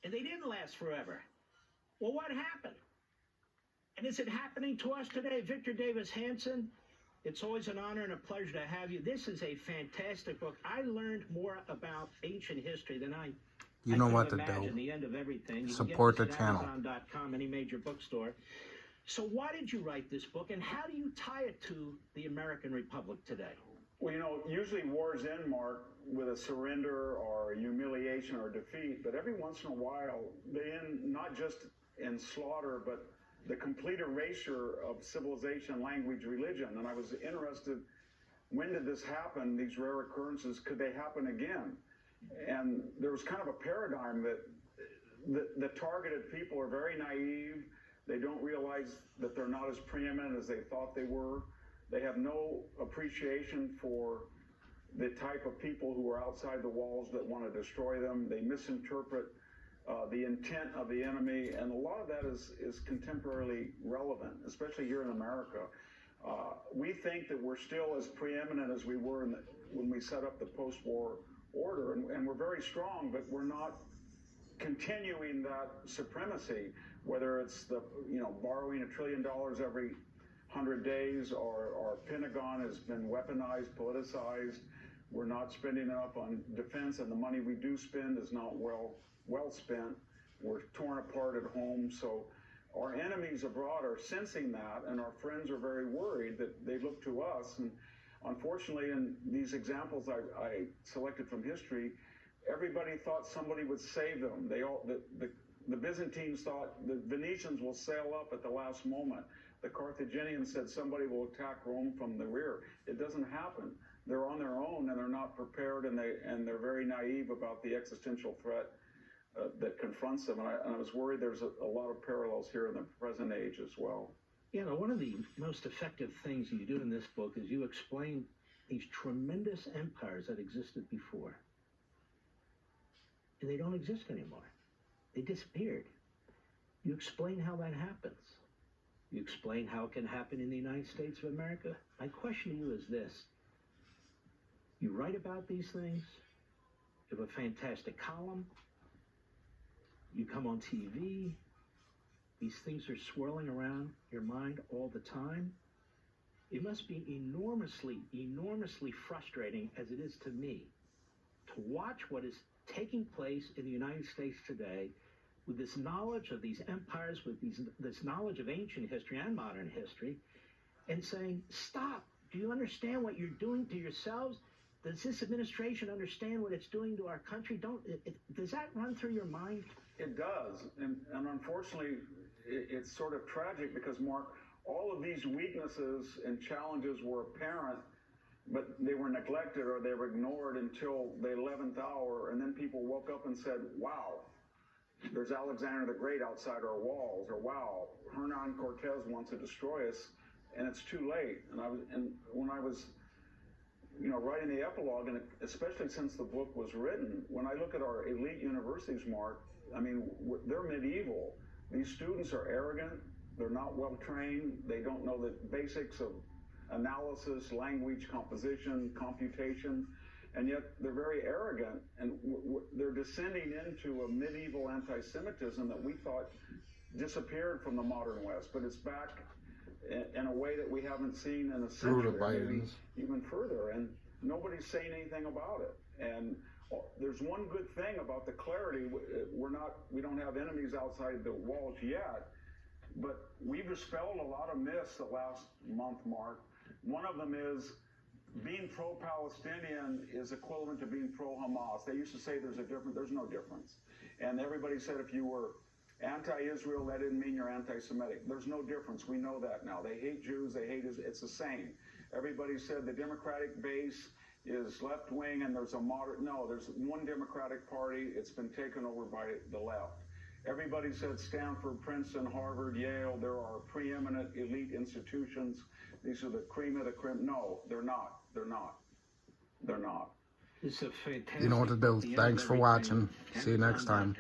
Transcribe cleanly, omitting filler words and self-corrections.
and they didn't last forever. Well, what happened? And is it happening to us today? Victor Davis Hanson, it's always an honor and a pleasure to have you. This is a fantastic book. I learned more about ancient history than I You know what to imagine. do. The end of everything. You Support can the get this channel. at Amazon.com, any major bookstore. So why did you write this book, and how do you tie it to the American Republic today? Well, you know, usually wars end, Mark, with a surrender or a humiliation or defeat, but every once in a while they end not just in slaughter, but the complete erasure of civilization, language, religion. And I was interested, when did this happen, these rare occurrences, could they happen again? And there was kind of a paradigm that the targeted people are very naive. They don't realize that they're not as preeminent as they thought they were. They have no appreciation for the type of people who are outside the walls that want to destroy them. They misinterpret the intent of the enemy, and a lot of that is contemporarily relevant, especially here in America. We think that we're still as preeminent as we were when we set up the post-war order, and we're very strong, but we're not continuing that supremacy, whether it's borrowing $1 trillion every 100 days, or our Pentagon has been weaponized, politicized. We're not spending enough on defense, and the money we do spend is not well spent. We're torn apart at home. So our enemies abroad are sensing that, and our friends are very worried that they look to us. And unfortunately, in these examples I selected from history, everybody thought somebody would save them. The Byzantines thought the Venetians will sail up at the last moment. The Carthaginians said somebody will attack Rome from the rear. It doesn't happen. They're on their own, and they're not prepared, and they're very naive about the existential threat that confronts them. And I was worried there's a lot of parallels here in the present age as well. You know, one of the most effective things you do in this book is you explain these tremendous empires that existed before. And they don't exist anymore. They disappeared. You explain how that happens. You explain how it can happen in the United States of America. My question to you is this. You write about these things. You have a fantastic column. You come on TV. These things are swirling around your mind all the time. It must be enormously, enormously frustrating, as it is to me, to watch what is taking place in the United States today with this knowledge of these empires, with this knowledge of ancient history and modern history, and saying, stop. Do you understand what you're doing to yourselves? Does this administration understand what it's doing to our country? Does that run through your mind? It does. And unfortunately, it's sort of tragic because, Mark, all of these weaknesses and challenges were apparent, but they were neglected or they were ignored until the 11th hour, and then people woke up and said, wow, there's Alexander the Great outside our walls, or wow, Hernan Cortez wants to destroy us, and it's too late. And when I was writing the epilogue, and especially since the book was written, when I look at our elite universities, Mark, I mean, they're medieval. These students are arrogant. They're not well trained. They don't know the basics of analysis, language, composition, computation, and yet they're very arrogant, and they're descending into a medieval anti-Semitism that we thought disappeared from the modern West, but it's back in a way that we haven't seen in a century, maybe even further, and nobody's saying anything about it. And there's one good thing about the clarity. We don't have enemies outside the walls yet, but we've dispelled a lot of myths the last month, Mark. One of them is being pro-Palestinian is equivalent to being pro-Hamas. They used to say there's no difference. And everybody said if you were anti-Israel, that didn't mean you're anti-Semitic. There's no difference. We know that now. They hate Jews. They hate Israel. It's the same. Everybody said the Democratic base is left-wing and there's a moderate. No, there's one Democratic Party. It's been taken over by the left. Everybody said Stanford, Princeton, Harvard, Yale, there are preeminent elite institutions. These are the cream of the cream. No, they're not. They're not. They're not. It's a fantastic. You know what to do. Thanks for watching. See you next time.